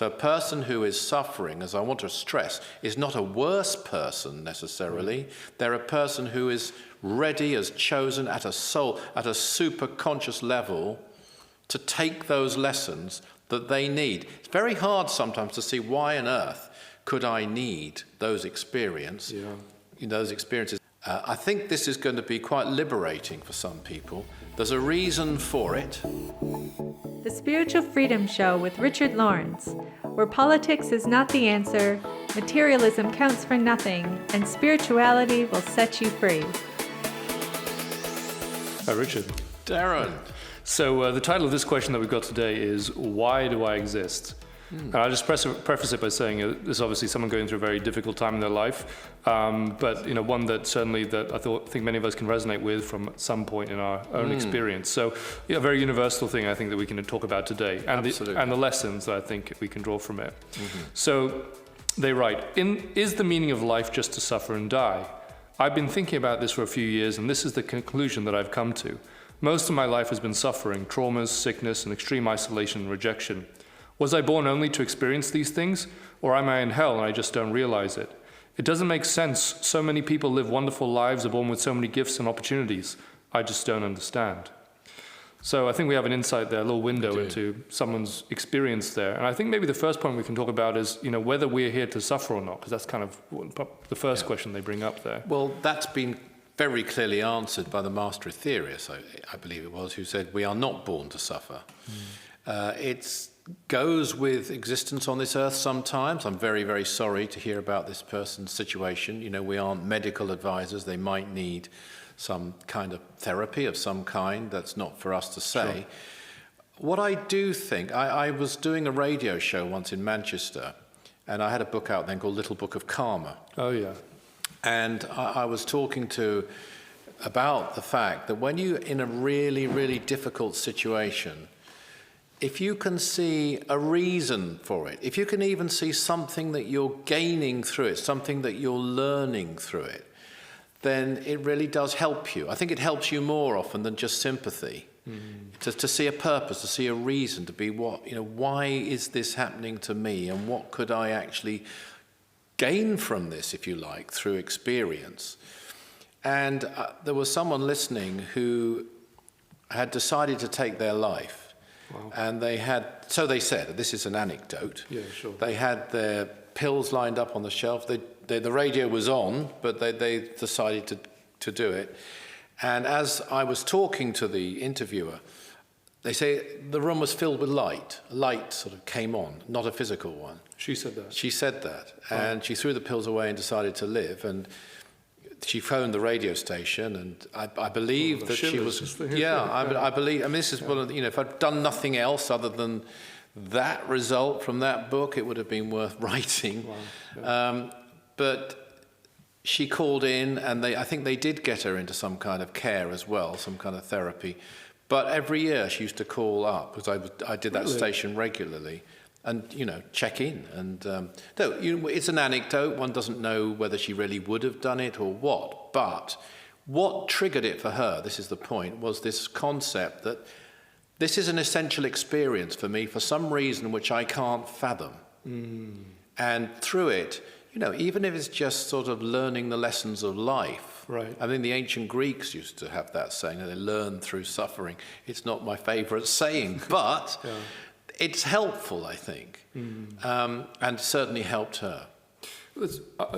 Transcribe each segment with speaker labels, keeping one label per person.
Speaker 1: So a person who is suffering, as I want to stress, is not a worse person necessarily. They're a person who is ready, has chosen at a soul, at a super conscious level, to take those lessons that they need. It's very hard sometimes to see why on earth could I need those experiences. I think this is going to be quite liberating for some people. There's a reason for it.
Speaker 2: The Spiritual Freedom Show with Richard Lawrence, where politics is not the answer, materialism counts for nothing, and spirituality will set you free.
Speaker 3: Hi, Richard.
Speaker 1: Darren.
Speaker 3: So the title of this question that we've got today is, why do I exist? And I'll just preface it by saying this is obviously someone going through a very difficult time in their life, but one that certainly that I think many of us can resonate with from some point in our own experience. So a very universal thing I think that we can talk about today, and the lessons that I think we can draw from it. So they write, is the meaning of life just to suffer and die? I've been thinking about this for a few years, and this is the conclusion that I've come to. Most of my life has been suffering, traumas, sickness, and extreme isolation and rejection. Was I born only to experience these things, or am I in hell and I just don't realize it? It doesn't make sense. So many people live wonderful lives, are born with so many gifts and opportunities. I just don't understand. So I think we have an insight there, a little window into someone's experience there. And I think maybe the first point we can talk about is, whether we're here to suffer or not, because that's kind of the first question they bring up there.
Speaker 1: Well, that's been very clearly answered by the master Aetherius, I believe it was, who said, we are not born to suffer. It goes with existence on this earth sometimes. I'm very, very sorry to hear about this person's situation. We aren't medical advisors. They might need some kind of therapy of some kind. That's not for us to say. Sure. What I do think, I was doing a radio show once in Manchester, and I had a book out then called Little Book of Karma.
Speaker 3: Oh, yeah.
Speaker 1: And I was talking about the fact that when you're in a really, really difficult situation, if you can see a reason for it, if you can even see something that you're gaining through it, something that you're learning through it, then it really does help you. I think it helps you more often than just sympathy. To see a purpose, to see a reason, to be why is this happening to me, and what could I actually gain from this, if you like, through experience. And there was someone listening who had decided to take their life. Wow. And so they said, this is an anecdote.
Speaker 3: Yeah, sure.
Speaker 1: They had their pills lined up on the shelf. The radio was on, but they decided to do it. And as I was talking to the interviewer, they say the room was filled with light. A light sort of came on, not a physical one.
Speaker 3: She said that?
Speaker 1: She said that. And she threw the pills away and decided to live. And she phoned the radio station, and I believe that she was... I believe... I mean, this is one of the... if I'd done nothing else other than that result from that book, it would have been worth writing.
Speaker 3: Wow. Yeah.
Speaker 1: But she called in, and I think they did get her into some kind of care as well, some kind of therapy. But every year she used to call up, because I did that station regularly, and check in. And it's an anecdote. One doesn't know whether she really would have done it or what. But what triggered it for her, this is the point, was this concept that this is an essential experience for me for some reason which I can't fathom. And through it, even if it's just sort of learning the lessons of life.
Speaker 3: Right.
Speaker 1: I mean, the ancient Greeks used to have that saying, they learn through suffering. It's not my favorite saying, but it's helpful, I think, and certainly helped her.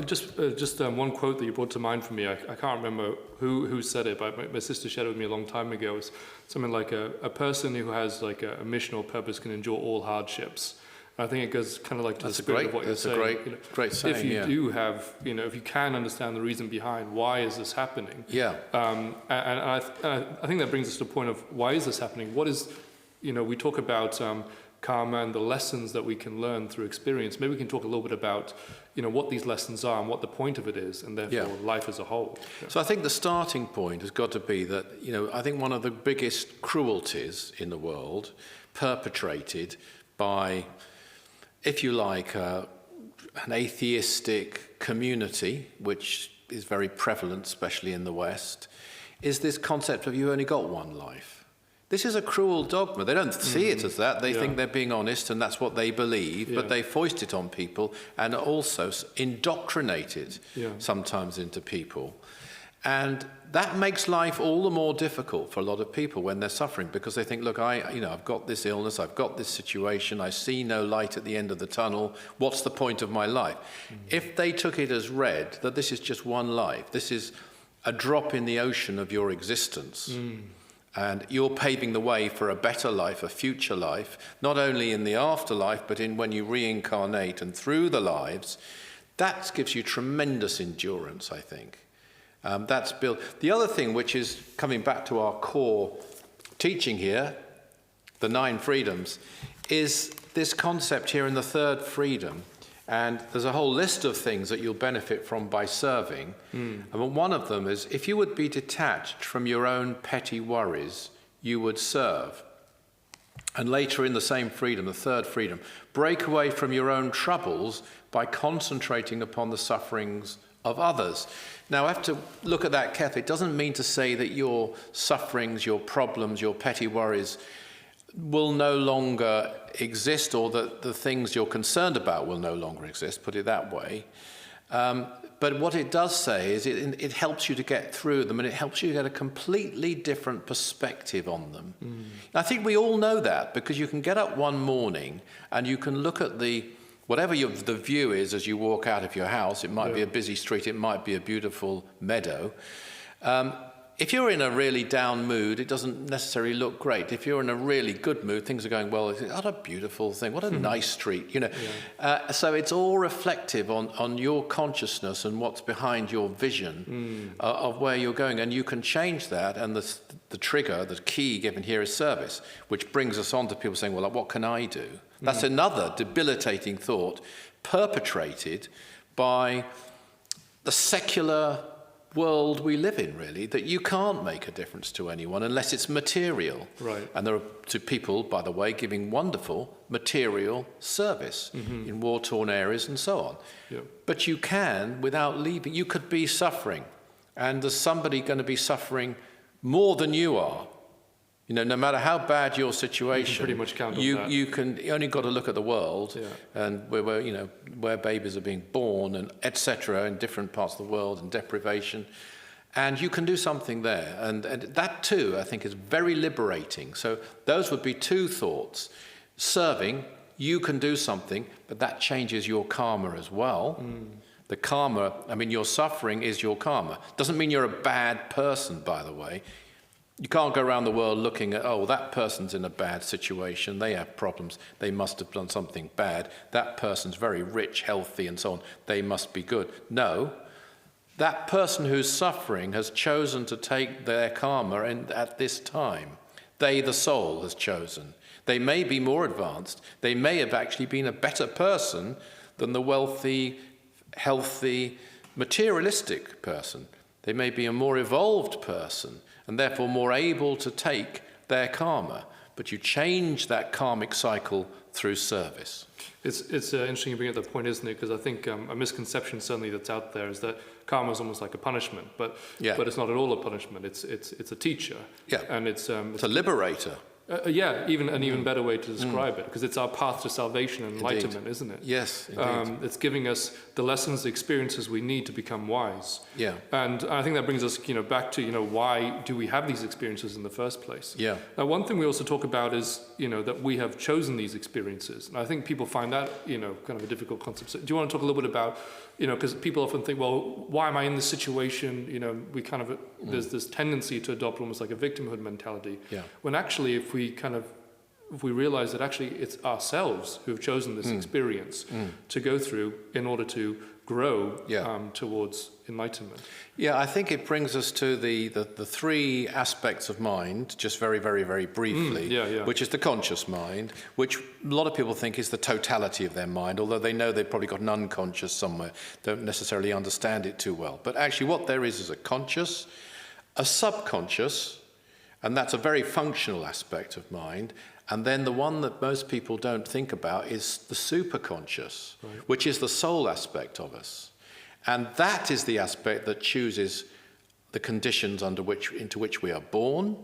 Speaker 3: Just one quote that you brought to mind for me. I can't remember who said it, but my sister shared it with me a long time ago. It's something like a person who has like a mission or purpose can endure all hardships. I think it goes kind of like to the spirit of what you're saying.
Speaker 1: That's a great saying.
Speaker 3: If you do have, if you can understand the reason behind why is this happening.
Speaker 1: Yeah.
Speaker 3: And I think that brings us to the point of why is this happening? What is, we talk about karma and the lessons that we can learn through experience. Maybe we can talk a little bit about, what these lessons are and what the point of it is, and therefore life as a whole. Yeah.
Speaker 1: So I think the starting point has got to be that, I think one of the biggest cruelties in the world perpetrated by, if you like, an atheistic community, which is very prevalent, especially in the West, is this concept of you only got one life. This is a cruel dogma. They don't see it as that. They think they're being honest and that's what they believe, but they foist it on people and also indoctrinate it sometimes into people. And that makes life all the more difficult for a lot of people when they're suffering, because they think, look, I've got this illness, I've got this situation, I see no light at the end of the tunnel. What's the point of my life? If they took it as read, that this is just one life, this is a drop in the ocean of your existence, and you're paving the way for a better life, a future life, not only in the afterlife, but in when you reincarnate and through the lives, that gives you tremendous endurance, I think. That's built. The other thing, which is coming back to our core teaching here, the 9 freedoms, is this concept here in the third freedom. And there's a whole list of things that you'll benefit from by serving. And one of them is, if you would be detached from your own petty worries, you would serve. And later in the same freedom, the third freedom, break away from your own troubles by concentrating upon the sufferings of others. Now, I have to look at that carefully. It doesn't mean to say that your sufferings, your problems, your petty worries will no longer exist, or that the things you're concerned about will no longer exist, put it that way. But what it does say is it helps you to get through them, and it helps you to get a completely different perspective on them. I think we all know that, because you can get up one morning and you can look at whatever the view is as you walk out of your house. It might be a busy street, it might be a beautiful meadow. If you're in a really down mood, it doesn't necessarily look great. If you're in a really good mood, things are going well. You think, what a beautiful thing, what a nice street, So it's all reflective on your consciousness and what's behind your vision of where you're going. And you can change that, and the trigger, the key given here is service, which brings us on to people saying, well, what can I do? That's another debilitating thought perpetrated by the secular world we live in, really, that you can't make a difference to anyone unless it's material.
Speaker 3: Right.
Speaker 1: And there are to people, by the way, giving wonderful material service in war-torn areas and so on.
Speaker 3: Yep.
Speaker 1: But you can, without leaving, you could be suffering, and there's somebody going to be suffering more than you are. No matter how bad your situation,
Speaker 3: you can pretty much count on that.
Speaker 1: You only got to look at the world, and where babies are being born, and etc. in different parts of the world, and deprivation, and you can do something there, and that too, I think, is very liberating. So those would be 2 thoughts: serving, you can do something, but that changes your karma as well. The karma, your suffering is your karma. Doesn't mean you're a bad person, by the way. You can't go around the world looking at, that person's in a bad situation, they have problems, they must have done something bad, that person's very rich, healthy, and so on, they must be good. No, that person who's suffering has chosen to take their karma at this time. They, the soul, has chosen. They may be more advanced, they may have actually been a better person than the wealthy, healthy, materialistic person. They may be a more evolved person, and therefore more able to take their karma. But you change that karmic cycle through service.
Speaker 3: It's interesting you bring up that point, isn't it? Because I think a misconception certainly that's out there is that karma is almost like a punishment, but it's not at all a punishment. It's a teacher, and it's a
Speaker 1: liberator.
Speaker 3: Even an even better way to describe it, because it's our path to salvation and enlightenment, isn't it?
Speaker 1: Yes, indeed.
Speaker 3: It's giving us the lessons, the experiences we need to become wise.
Speaker 1: Yeah.
Speaker 3: And I think that brings us, back to, why do we have these experiences in the first place?
Speaker 1: Yeah.
Speaker 3: Now, one thing we also talk about is, that we have chosen these experiences. And I think people find that, kind of a difficult concept. So do you want to talk a little bit about, because people often think, well, why am I in this situation? We kind of, there's this tendency to adopt almost like a victimhood mentality.
Speaker 1: Yeah.
Speaker 3: When actually, if we realize that actually it's ourselves who have chosen this experience to go through in order to grow towards enlightenment.
Speaker 1: Yeah, I think it brings us to the 3 aspects of mind, just very, very, very briefly, which is the conscious mind, which a lot of people think is the totality of their mind, although they know they've probably got an unconscious somewhere, don't necessarily understand it too well. But actually what there is a conscious, a subconscious, and that's a very functional aspect of mind. And then the one that most people don't think about is the superconscious, which is the soul aspect of us. And that is the aspect that chooses the conditions into which we are born,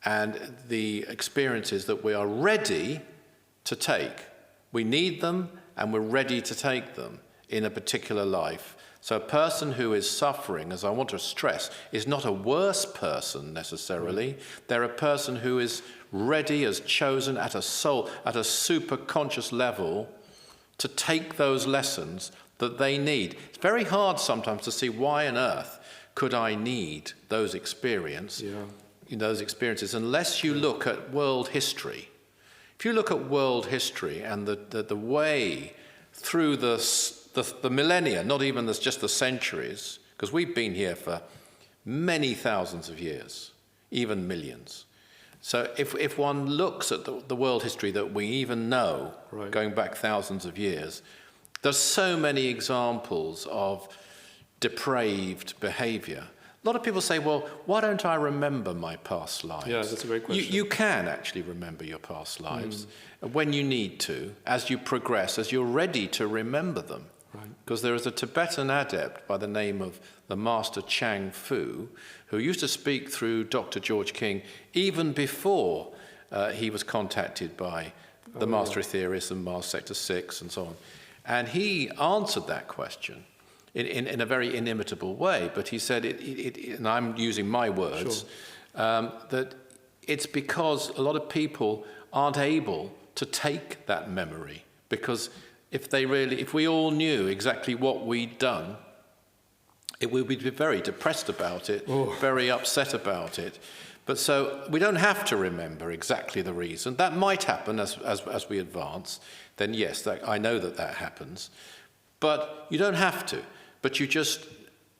Speaker 1: and the experiences that we are ready to take. We need them and we're ready to take them in a particular life. So a person who is suffering, as I want to stress, is not a worse person necessarily. They're a person who is ready, has chosen at a soul, at a super conscious level to take those lessons that they need. It's very hard sometimes to see why on earth could I need those experiences unless you look at world history. If you look at world history and the way through the millennia, not even just the centuries, because we've been here for many thousands of years, even millions. So if one looks at the world history that we even know, going back thousands of years, there's so many examples of depraved behavior. A lot of people say, well, why don't I remember my past lives?
Speaker 3: Yeah, that's a great question.
Speaker 1: You can actually remember your past lives when you need to, as you progress, as you're ready to remember them. Because there is a Tibetan adept by the name of the Master Chang Fu, who used to speak through Dr. George King even before he was contacted by the Master Aetherius and Mars Sector 6 and so on. And he answered that question in a very inimitable way, but he said, and I'm using my words, that it's because a lot of people aren't able to take that memory, because if we all knew exactly what we'd done, we'd be very depressed about it, very upset about it. But so we don't have to remember exactly the reason. That might happen as we advance. Then yes, I know that happens. But you don't have to. But you just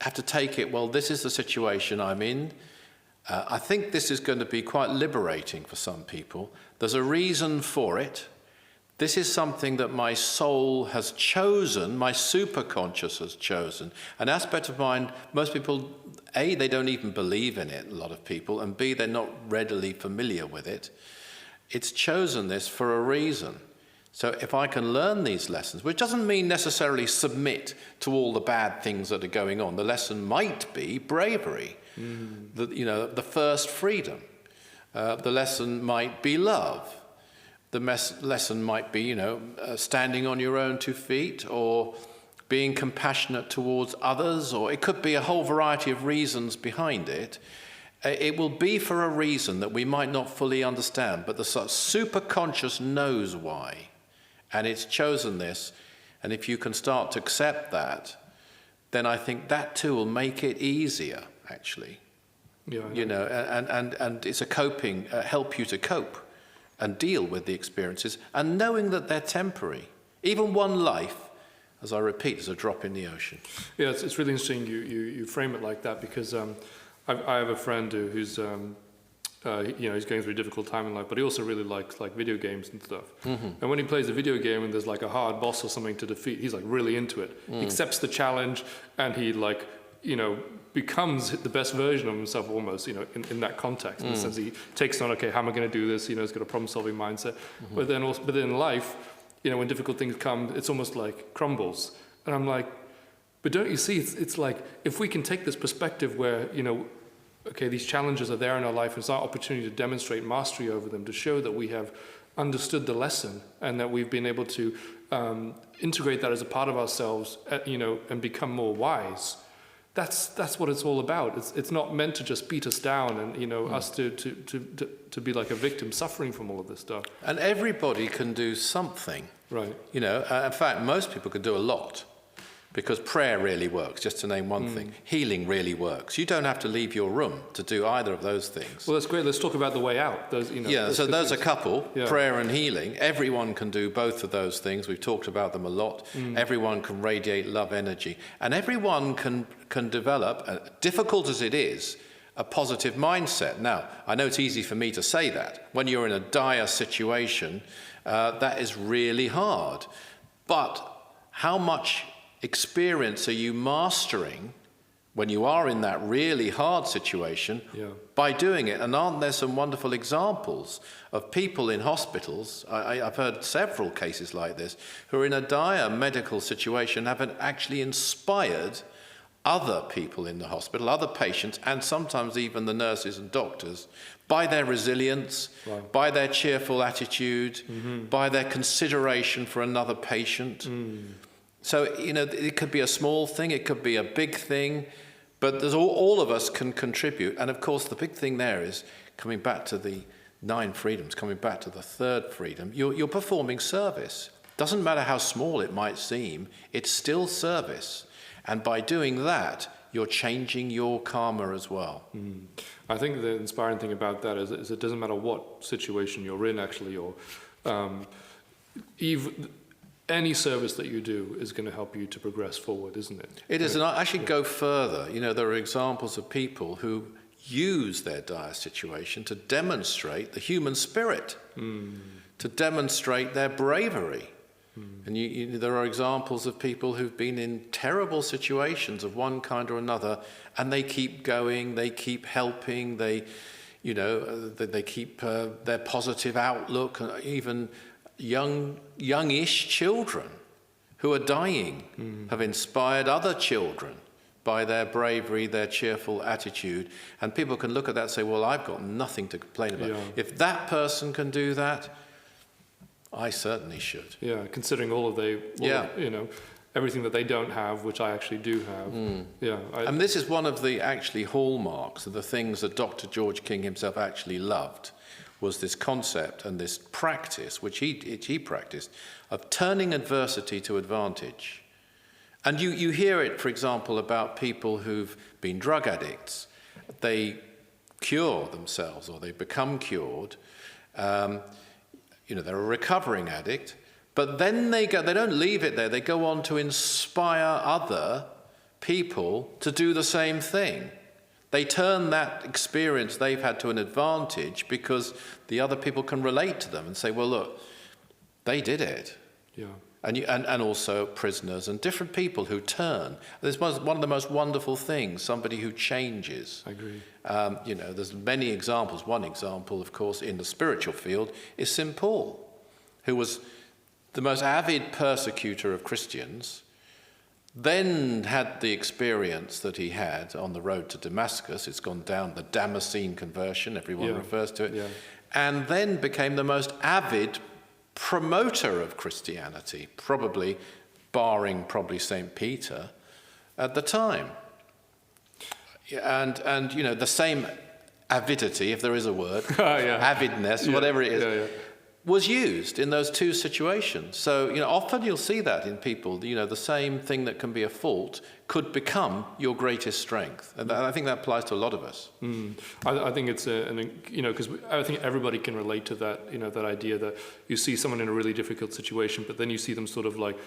Speaker 1: have to take it, well, this is the situation I'm in. I think this is going to be quite liberating for some people. There's a reason for it. This is something that my soul has chosen, my superconscious has chosen. An aspect of mind, most people, A, they don't even believe in it, a lot of people, and B, they're not readily familiar with it. It's chosen this for a reason. So if I can learn these lessons, which doesn't mean necessarily submit to all the bad things that are going on. The lesson might be bravery, the first freedom. The lesson might be love. The lesson might be, standing on your own 2 feet, or being compassionate towards others, or it could be a whole variety of reasons behind it. It will be for a reason that we might not fully understand, but the superconscious knows why. And it's chosen this, and if you can start to accept that, then I think that too will make it easier, actually. And it's a coping, help you to cope and deal with the experiences, and knowing that they're temporary. Even one life, as I repeat, is a drop in the ocean.
Speaker 3: Yeah, it's really interesting you frame it like that, because I have a friend who's he's going through a difficult time in life, but he also really likes video games and stuff. And when he plays a video game and there's a hard boss or something to defeat, he's really into it. He accepts the challenge, and he becomes the best version of himself almost, in that context. In the sense he takes on, okay, how am I going to do this? He's got a problem-solving mindset. But then in life, when difficult things come, it's almost like crumbles. And I'm like, but don't you see? It's like, if we can take this perspective where okay, these challenges are there in our life, it's our opportunity to demonstrate mastery over them, to show that we have understood the lesson and that we've been able to integrate that as a part of ourselves, and become more wise. That's what it's all about. It's not meant to just beat us down and us to be like a victim suffering from all of this stuff.
Speaker 1: And everybody can do something.
Speaker 3: Right.
Speaker 1: In fact, most people can do a lot. Because prayer really works, just to name one thing. Healing really works. You don't have to leave your room to do either of those things.
Speaker 3: Well, that's great. Let's talk about the way out.
Speaker 1: So those are a couple, prayer and healing. Everyone can do both of those things. We've talked about them a lot. Everyone can radiate love energy. And everyone can develop, difficult as it is, a positive mindset. Now, I know it's easy for me to say that. When you're in a dire situation, that is really hard. But how much experience are you mastering when you are in that really hard situation by doing it? And aren't there some wonderful examples of people in hospitals, I've heard several cases like this, who are in a dire medical situation, have actually inspired other people in the hospital, other patients, and sometimes even the nurses and doctors, by their resilience,
Speaker 3: Wow.
Speaker 1: by their cheerful attitude, by their consideration for another patient. So, it could be a small thing, it could be a big thing, but there's all of us can contribute. And of course, the big thing there is, coming back to the 9 freedoms, coming back to the third freedom, you're performing service. Doesn't matter how small it might seem, it's still service. And by doing that, you're changing your karma as well.
Speaker 3: I think the inspiring thing about that is it doesn't matter what situation you're in, actually, or even any service that you do is going to help you to progress forward, isn't it?
Speaker 1: It is, and I actually go further. There are examples of people who use their dire situation to demonstrate the human spirit, to demonstrate their bravery. And there are examples of people who've been in terrible situations of one kind or another, and they keep going, they keep helping, they keep their positive outlook. Even youngish children who are dying have inspired other children by their bravery, their cheerful attitude. And people can look at that and say, well, I've got nothing to complain about.
Speaker 3: Yeah.
Speaker 1: If that person can do that, I certainly should.
Speaker 3: Yeah, considering everything that they don't have, which I actually do have.
Speaker 1: And this is one of the actually hallmarks of the things that Dr. George King himself actually loved, was this concept and this practice, which he practiced, of turning adversity to advantage. And you hear it, for example, about people who've been drug addicts. They cure themselves, or they become cured. They're a recovering addict, but then they don't leave it there. They go on to inspire other people to do the same thing. They turn that experience they've had to an advantage because the other people can relate to them and say, well, look, they did it.
Speaker 3: Yeah.
Speaker 1: And also prisoners and different people who turn. This was one of the most wonderful things, somebody who changes.
Speaker 3: I agree.
Speaker 1: There's many examples. One example, of course, in the spiritual field is St. Paul, who was the most avid persecutor of Christians, then had the experience that he had on the road to Damascus. It's gone down the Damascene conversion, everyone refers to it, and then became the most avid promoter of Christianity, barring St. Peter at the time. And the same avidity, if there is a word, avidness, whatever it is, was used in those two situations. So, often you'll see that in people, the same thing that can be a fault could become your greatest strength. And I think that applies to a lot of us.
Speaker 3: I think it's because I think everybody can relate to that, that idea that you see someone in a really difficult situation, but then you see them sort of like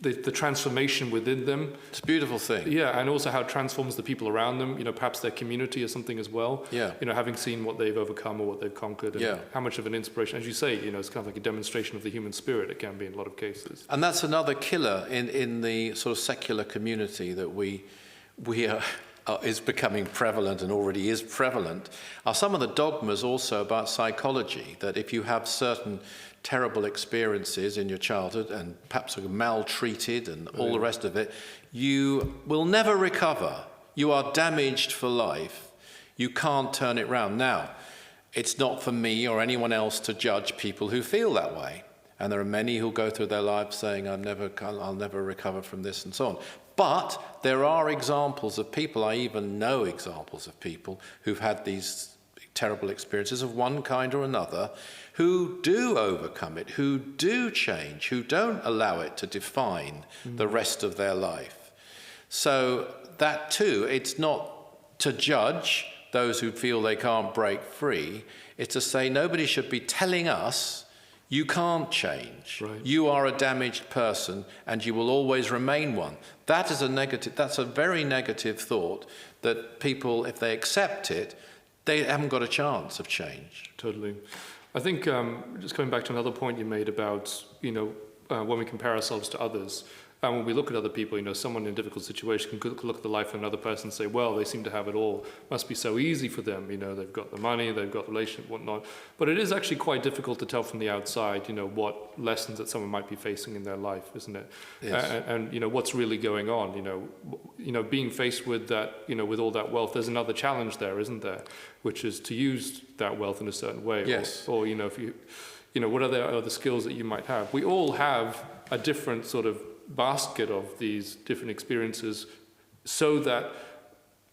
Speaker 3: the transformation within them.
Speaker 1: It's a beautiful thing.
Speaker 3: Yeah, and also how it transforms the people around them, perhaps their community or something as well.
Speaker 1: Yeah.
Speaker 3: Having seen what they've overcome or what they've conquered, and how much of an inspiration, as you say, it's kind of like a demonstration of the human spirit, it can be in a lot of cases.
Speaker 1: And that's another killer in the sort of secular community that we is becoming prevalent and already is prevalent, are some of the dogmas also about psychology, that if you have certain terrible experiences in your childhood and perhaps are maltreated and all the rest of it, you will never recover. You are damaged for life. You can't turn it round. Now, it's not for me or anyone else to judge people who feel that way. And there are many who go through their lives saying, I'll never recover from this and so on. But there are examples of people, I even know examples of people who've had these terrible experiences of one kind or another, who do overcome it, who do change, who don't allow it to define the rest of their life. So that too, it's not to judge those who feel they can't break free. It's to say nobody should be telling us you can't change.
Speaker 3: Right.
Speaker 1: You are a damaged person and you will always remain one. That is that's a very negative thought that people, if they accept it, they haven't got a chance of change.
Speaker 3: Totally. I think just coming back to another point you made about, when we compare ourselves to others, and when we look at other people, someone in a difficult situation can look at the life of another person and say, well, they seem to have it all. Must be so easy for them. They've got the money, they've got the relationship, whatnot. But it is actually quite difficult to tell from the outside, what lessons that someone might be facing in their life, isn't it?
Speaker 1: Yes.
Speaker 3: And what's really going on. Being faced with that, with all that wealth, there's another challenge there, isn't there? Which is to use that wealth in a certain way.
Speaker 1: Yes.
Speaker 3: Or if you, what are the other skills that you might have? We all have a different sort of basket of these different experiences, so that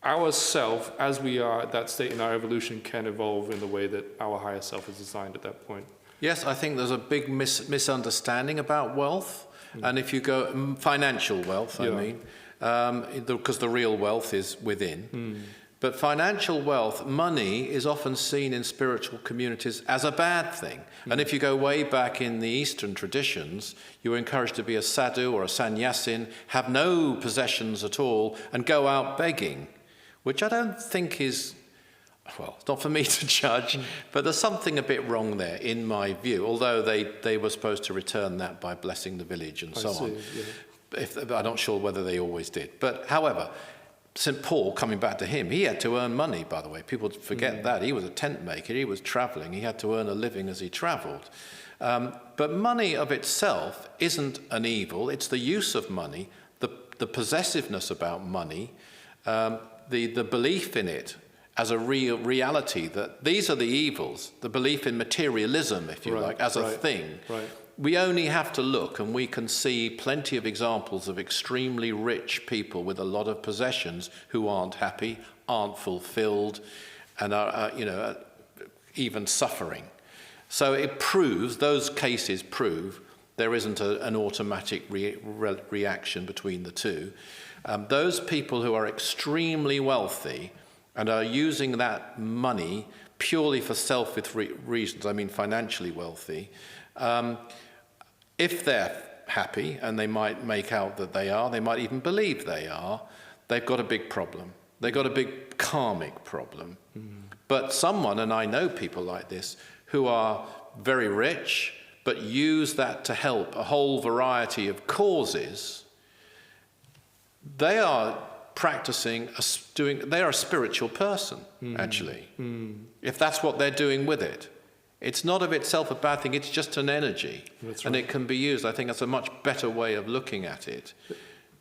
Speaker 3: our self, as we are at that state in our evolution, can evolve in the way that our higher self is designed at that point.
Speaker 1: Yes, I think there's a big misunderstanding about wealth. And if you go, financial wealth, I mean, because the real wealth is within. But financial wealth, money, is often seen in spiritual communities as a bad thing. And if you go way back in the Eastern traditions, you were encouraged to be a sadhu or a sannyasin, have no possessions at all, and go out begging, which I don't think is, well, it's not for me to judge, but there's something a bit wrong there, in my view, although they were supposed to return that by blessing the village and so on. I'm not sure whether they always did. But however, St. Paul, coming back to him, he had to earn money, by the way. People forget that. He was a tent maker. He was traveling. He had to earn a living as he traveled. But money of itself isn't an evil. It's the use of money, the possessiveness about money, the belief in it as a real reality, that these are the evils, the belief in materialism, if you like, as a thing. We only have to look, and we can see plenty of examples of extremely rich people with a lot of possessions who aren't happy, aren't fulfilled, and are, even suffering. So it proves, those cases prove, there isn't an automatic reaction between the two. Those people who are extremely wealthy and are using that money purely for selfish reasons, I mean financially wealthy, if they're happy, and they might make out that they are, they might even believe they are, they've got a big problem. They've got a big karmic problem. But someone, and I know people like this, who are very rich, but use that to help a whole variety of causes, they are practicing, they are a spiritual person, actually, if that's what they're doing with it. It's not of itself a bad thing, it's just an energy. And it can be used. I think that's a much better way of looking at it.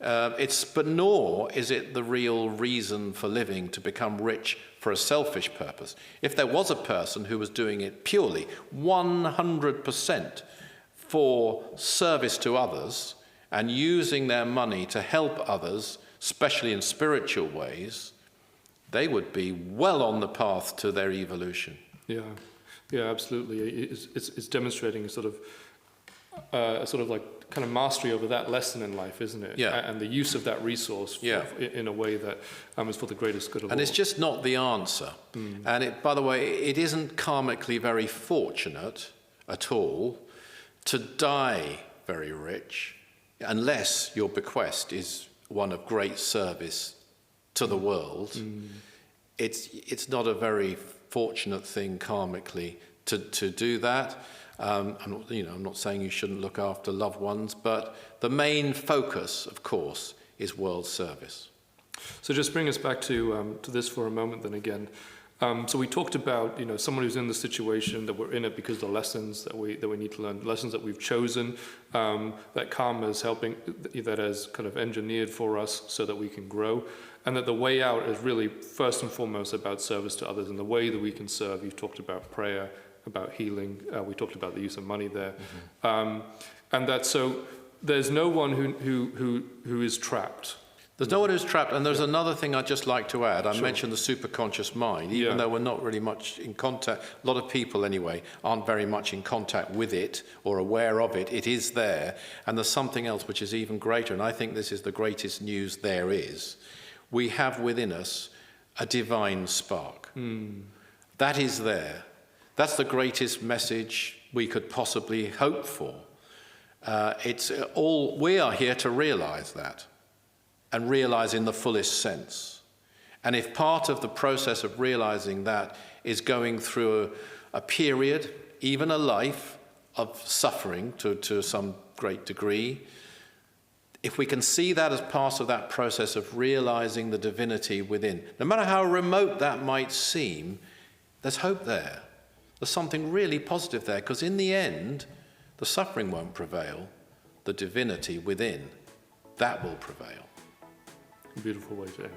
Speaker 1: But nor is it the real reason for living, to become rich for a selfish purpose. If there was a person who was doing it purely 100% for service to others and using their money to help others, especially in spiritual ways, they would be well on the path to their evolution.
Speaker 3: Yeah, absolutely. It's demonstrating a sort of like kind of mastery over that lesson in life, isn't it?
Speaker 1: Yeah.
Speaker 3: And the use of that resource in a way that is for the greatest good of all.
Speaker 1: And it's just not the answer. And by the way, it isn't karmically very fortunate at all to die very rich, unless your bequest is one of great service to the world. It's not a very fortunate thing karmically to do that. I'm not saying you shouldn't look after loved ones, but the main focus, of course, is world service.
Speaker 3: So just bring us back to this for a moment then again. So we talked about someone who's in the situation, that we're in it because the lessons that we need to learn, lessons that we've chosen, that karma is helping, that has kind of engineered for us so that we can grow, and that the way out is really first and foremost about service to others, and the way that we can serve. You've talked about prayer, about healing. We talked about the use of money there, and that so there's no one who is trapped.
Speaker 1: There's no one who's trapped, and there's another thing I'd just like to add. I mentioned the superconscious mind, even though we're not really much in contact, a lot of people anyway aren't very much in contact with it or aware of it. It is there, and there's something else which is even greater, and I think this is the greatest news there is. We have within us a divine spark. That is there. That's the greatest message we could possibly hope for. We are here to realize that, and realize in the fullest sense. And if part of the process of realizing that is going through a period, even a life, of suffering to some great degree. If we can see that as part of that process of realizing the divinity within, no matter how remote that might seem, there's hope there. There's something really positive there, because in the end, the suffering won't prevail. The divinity within, that will prevail.
Speaker 3: Beautiful way to end.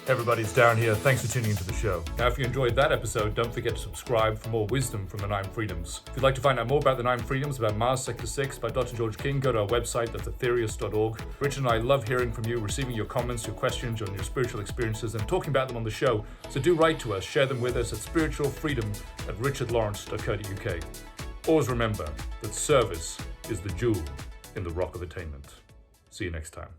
Speaker 4: Everybody's Darren here. Thanks for tuning into the show. Now, if you enjoyed that episode, don't forget to subscribe for more wisdom from the 9 Freedoms. If you'd like to find out more about the 9 Freedoms, about Mars Sector 6 by Dr. George King, go to our website, that's aetherius.org. Richard and I love hearing from you, receiving your comments, your questions on your spiritual experiences, and talking about them on the show. So do write to us, share them with us at spiritualfreedom@richardlawrence.co.uk. Always remember that service is the jewel in the rock of attainment. See you next time.